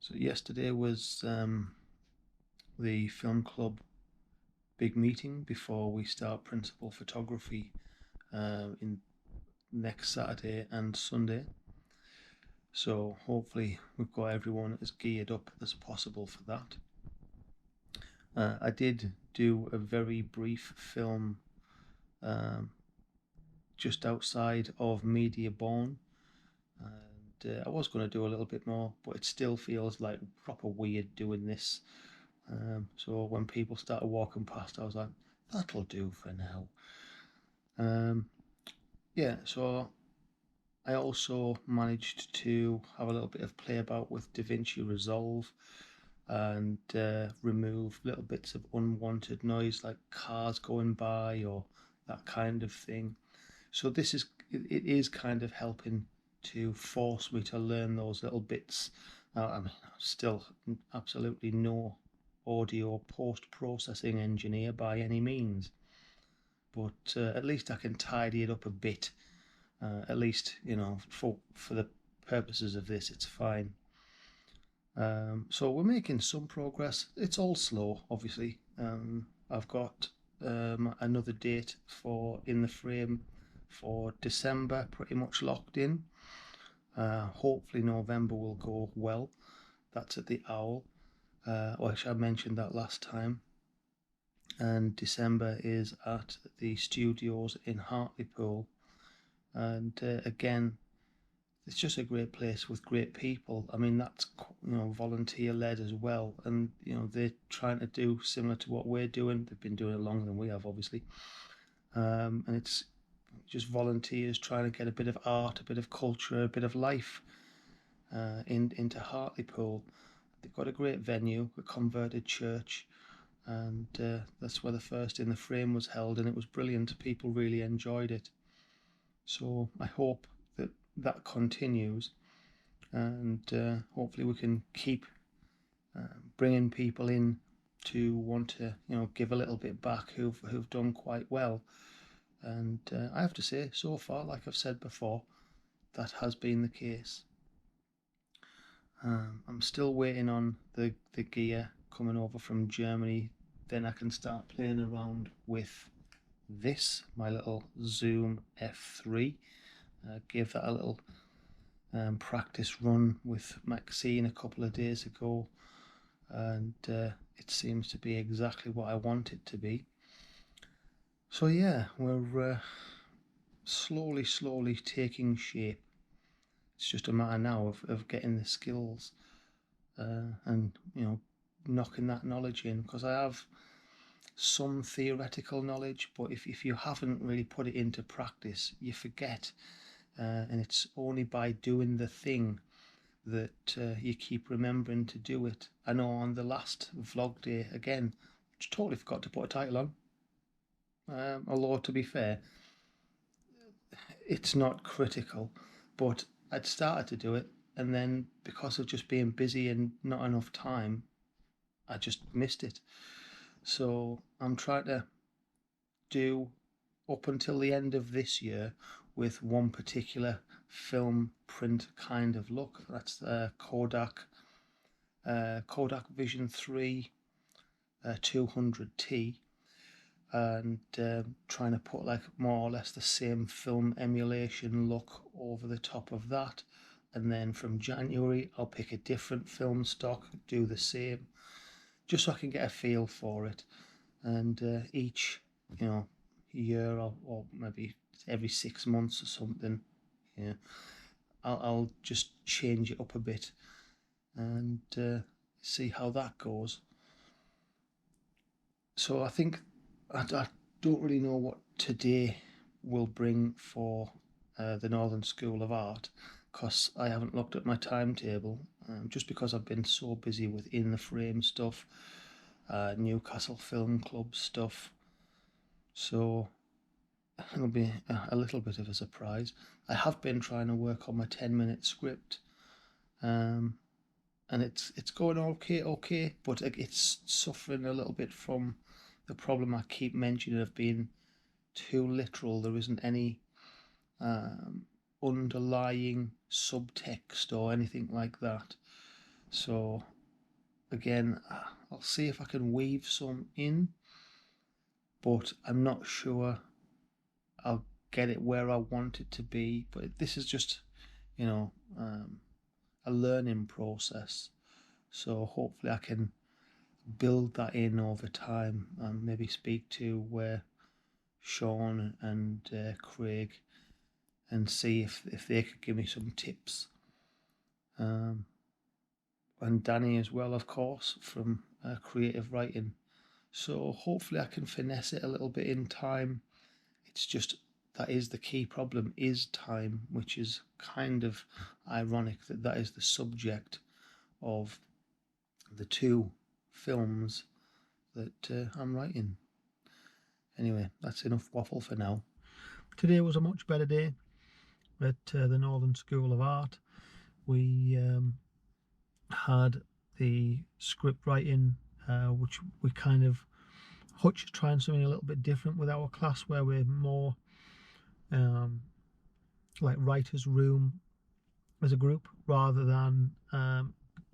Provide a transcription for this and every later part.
So yesterday was the film club big meeting before we start principal photography in next Saturday and Sunday. So hopefully we've got everyone as geared up as possible for that. I did do a very brief film just outside of Mediaborn, and I was going to do a little bit more, but it still feels like proper weird doing this. So when people started walking past, I was like, that'll do for now. Yeah, so I also managed to have a little bit of play about with Davinci Resolve and remove little bits of unwanted noise like cars going by or that kind of thing. So it is kind of helping to force me to learn those little bits. I'm still absolutely no audio post-processing engineer by any means, but at least I can tidy it up a bit. At least, for the purposes of this, it's fine. So we're making some progress. It's all slow, obviously. I've got another date for in the frame for December pretty much locked in. Hopefully November will go well. That's at the Owl. I mentioned that last time. And December is at the studios in Hartlepool. And again, it's just a great place with great people. I mean, that's volunteer led as well, and they're trying to do similar to what we're doing. They've been doing it longer than we have, obviously, and it's just volunteers trying to get a bit of art, a bit of culture, a bit of life into Hartlepool. They've got a great venue, a converted church, and that's where the first In the Frame was held, and it was brilliant. People really enjoyed it. So I hope that continues, and hopefully we can keep bringing people in to want to give a little bit back who've done quite well. And I have to say, so far, like I've said before, that has been the case. I'm still waiting on the gear coming over from Germany. Then I can start playing around with this, my little Zoom F3. Gave that a little practice run with Maxine a couple of days ago, and it seems to be exactly what I want it to be. So yeah, we're slowly taking shape. It's just a matter now of getting the skills and knocking that knowledge in, because I have some theoretical knowledge, but if you haven't really put it into practice, you forget. And it's only by doing the thing that you keep remembering to do it. I know on the last vlog day, again, totally forgot to put a title on. Although, to be fair, it's not critical, but I'd started to do it, and then because of just being busy and not enough time, I just missed it. So I'm trying to do up until the end of this year with one particular film print kind of look. That's Kodak Vision 3 200T, and trying to put like more or less the same film emulation look over the top of that. And then from January I'll pick a different film stock, do the same, just so I can get a feel for it. And each year or maybe every 6 months or something, I'll just change it up a bit and see how that goes. So I think I don't really know what today will bring for the Northern School of Art, because I haven't looked at my timetable, just because I've been so busy with In the Frame stuff, Newcastle Film Club stuff. So it'll be a little bit of a surprise. I have been trying to work on my 10-minute script, and it's going okay, but it's suffering a little bit from the problem I keep mentioning of being too literal. There isn't any underlying subtext or anything like that. So again, I'll see if I can weave some in, but I'm not sure I'll get it where I want it to be. But this is just, you know, a learning process. So hopefully I can build that in over time and maybe speak to Sean and Craig and see if they could give me some tips. And Danny as well, of course, from creative writing. So hopefully I can finesse it a little bit in time. It's just that is the key problem, is time, which is kind of ironic that that is the subject of the two films that I'm writing. Anyway, that's enough waffle for now. Today was a much better day at the Northern School of Art. We had the script writing, which we kind of Hutch is trying something a little bit different with our class, where we're more like writer's room as a group rather than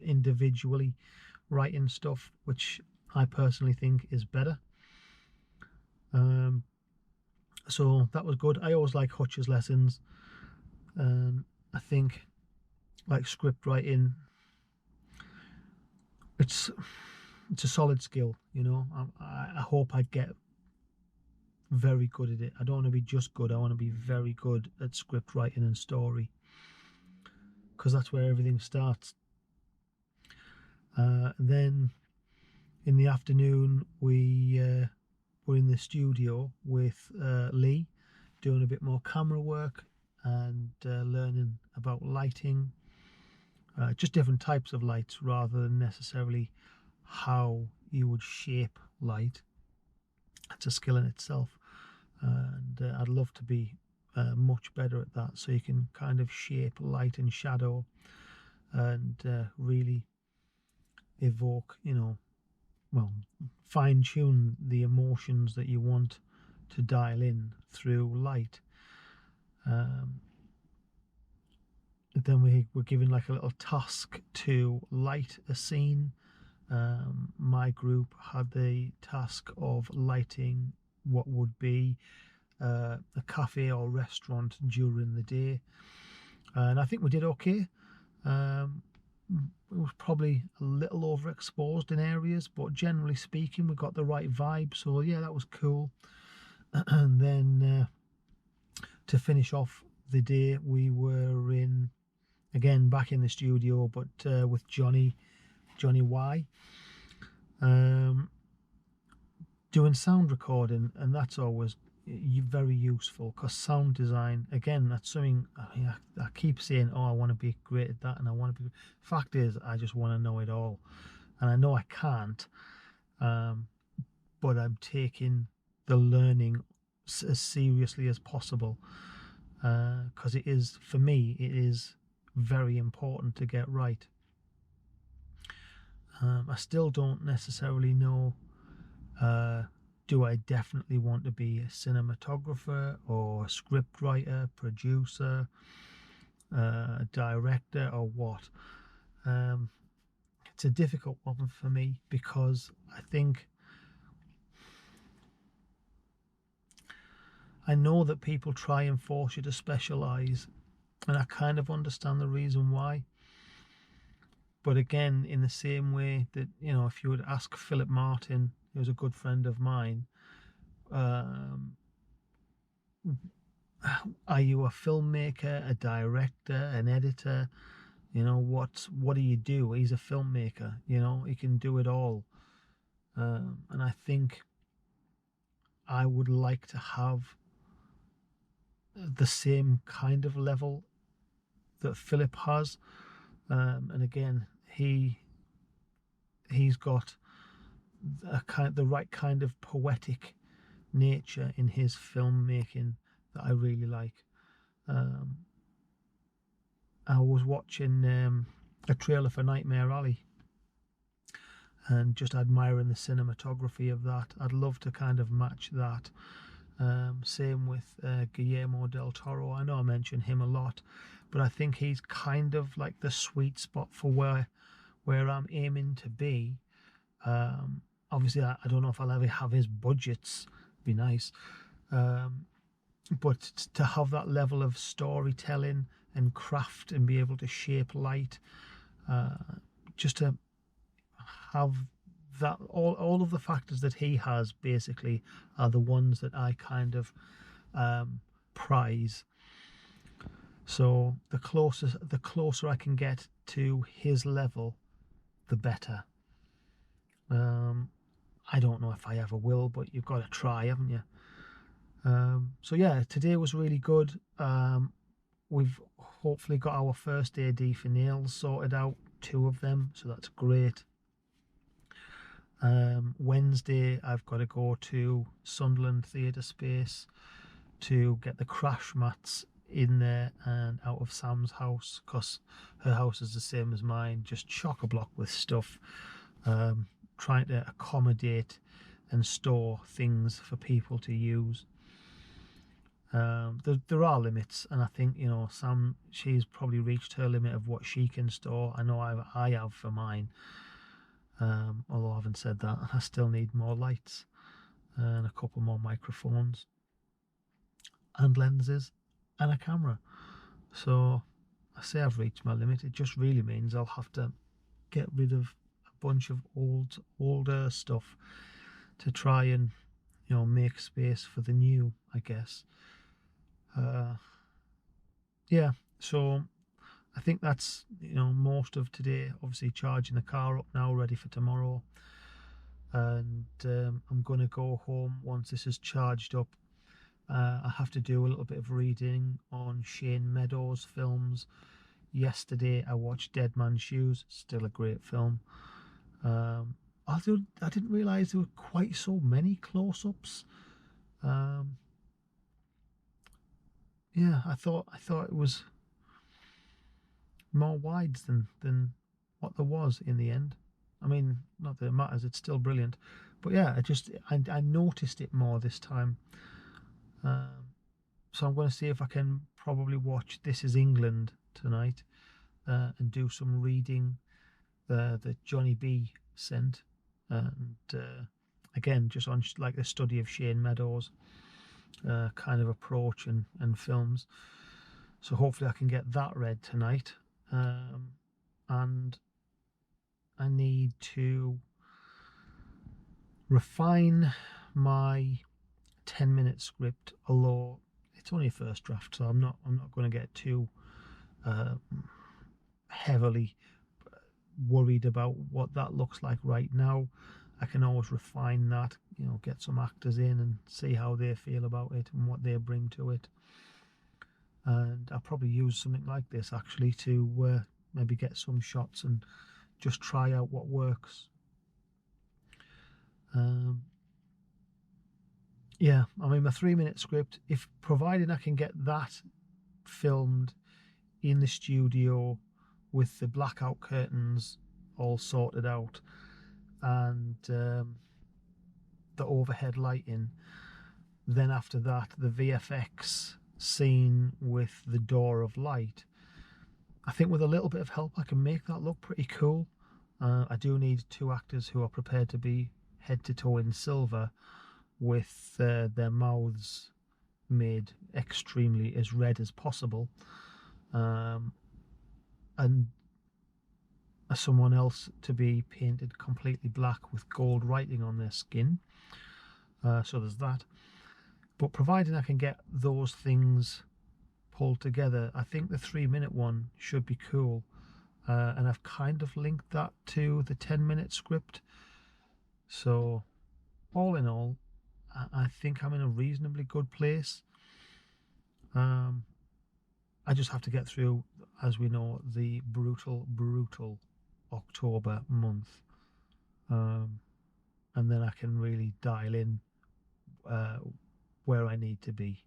individually writing stuff, which I personally think is better. So that was good. I always like Hutch's lessons. I think like script writing, it's a solid skill, you know. I hope I get very good at it. I don't want to be just good. I want to be very good at script writing and story, because that's where everything starts. Then in the afternoon we were in the studio with Lee, doing a bit more camera work and learning about lighting, just different types of lights rather than necessarily how you would shape light. It's a skill in itself, and I'd love to be much better at that, so you can kind of shape light and shadow and really evoke, you know, well, fine tune the emotions that you want to dial in through light. Then we were given like a little task to light a scene. My group had the task of lighting what would be a cafe or restaurant during the day, and I think we did okay. It was probably a little overexposed in areas, but generally speaking we got the right vibe, so yeah, that was cool. And then to finish off the day, we were back in the studio, but with Johnny Y, doing sound recording, and that's always very useful, because sound design, again, that's something I keep saying, oh, I want to be great at that, and I want to be. Fact is, I just want to know it all, and I know I can't, but I'm taking the learning as seriously as possible, because it is, for me, it is very important to get right. I still don't necessarily know, do I definitely want to be a cinematographer or a script writer, producer, director, or what? It's a difficult one for me, because I think I know that people try and force you to specialise, and I kind of understand the reason why. But again, in the same way that, you know, if you would ask Philip Martin, who was a good friend of mine, are you a filmmaker, a director, an editor? You know, what do you do? He's a filmmaker, you know, he can do it all. And I think I would like to have the same kind of level that Philip has. And again, he's got the right kind of poetic nature in his filmmaking that I really like. I was watching a trailer for Nightmare Alley and just admiring the cinematography of that. I'd love to kind of match that. Same with Guillermo del Toro. I know I mention him a lot, but I think he's kind of like the sweet spot for where I'm aiming to be. Obviously, I don't know if I'll ever have his budgets. Be nice, but to have that level of storytelling and craft and be able to shape light, just to have that, all of the factors that he has basically are the ones that I kind of prize. So the closer I can get to his level, the better. I don't know if I ever will, but you've got to try, haven't you? So yeah, today was really good. We've hopefully got our first AD for nails sorted out, 2 of them, so that's great. Wednesday, I've got to go to Sunderland Theatre Space to get the crash mats in there and out of Sam's house, because her house is the same as mine, just chock-a-block with stuff, trying to accommodate and store things for people to use. There are limits, and I think, you know, Sam, she's probably reached her limit of what she can store. I know I have for mine, although I haven't said that. I still need more lights and a couple more microphones and lenses and a camera. So I say I've reached my limit. It just really means I'll have to get rid of a bunch of older stuff to try and, you know, make space for the new, I guess. Yeah, so I think that's, you know, most of today. Obviously charging the car up now, ready for tomorrow, and I'm going to go home once this is charged up. I have to do a little bit of reading on Shane Meadows' films. Yesterday I watched Dead Man's Shoes, still a great film. I didn't realise there were quite so many close-ups. Yeah, I thought it was more wides than what there was in the end. I mean, not that it matters, it's still brilliant, but yeah, I noticed it more this time. So I'm going to see if I can probably watch This Is England tonight, and do some reading that Johnny B sent, and again, just on like the study of Shane Meadows kind of approach and films. So hopefully I can get that read tonight. And I need to refine my 10-minute script, although it's only a first draft, so I'm not going to get too heavily worried about what that looks like right now. I can always refine that, you know, get some actors in and see how they feel about it and what they bring to it. And I'll probably use something like this actually to maybe get some shots and just try out what works. Yeah, I mean, my 3-minute script, if provided I can get that filmed in the studio with the blackout curtains all sorted out and the overhead lighting, then after that the VFX scene with the door of light, I think with a little bit of help I can make that look pretty cool. I do need 2 actors who are prepared to be head to toe in silver, with their mouths made extremely as red as possible, and someone else to be painted completely black with gold writing on their skin. So there's that. But providing I can get those things pulled together, I think the 3-minute one should be cool. And I've kind of linked that to the 10-minute script. So all in all, I think I'm in a reasonably good place. I just have to get through, as we know, the brutal October month, and then I can really dial in where I need to be.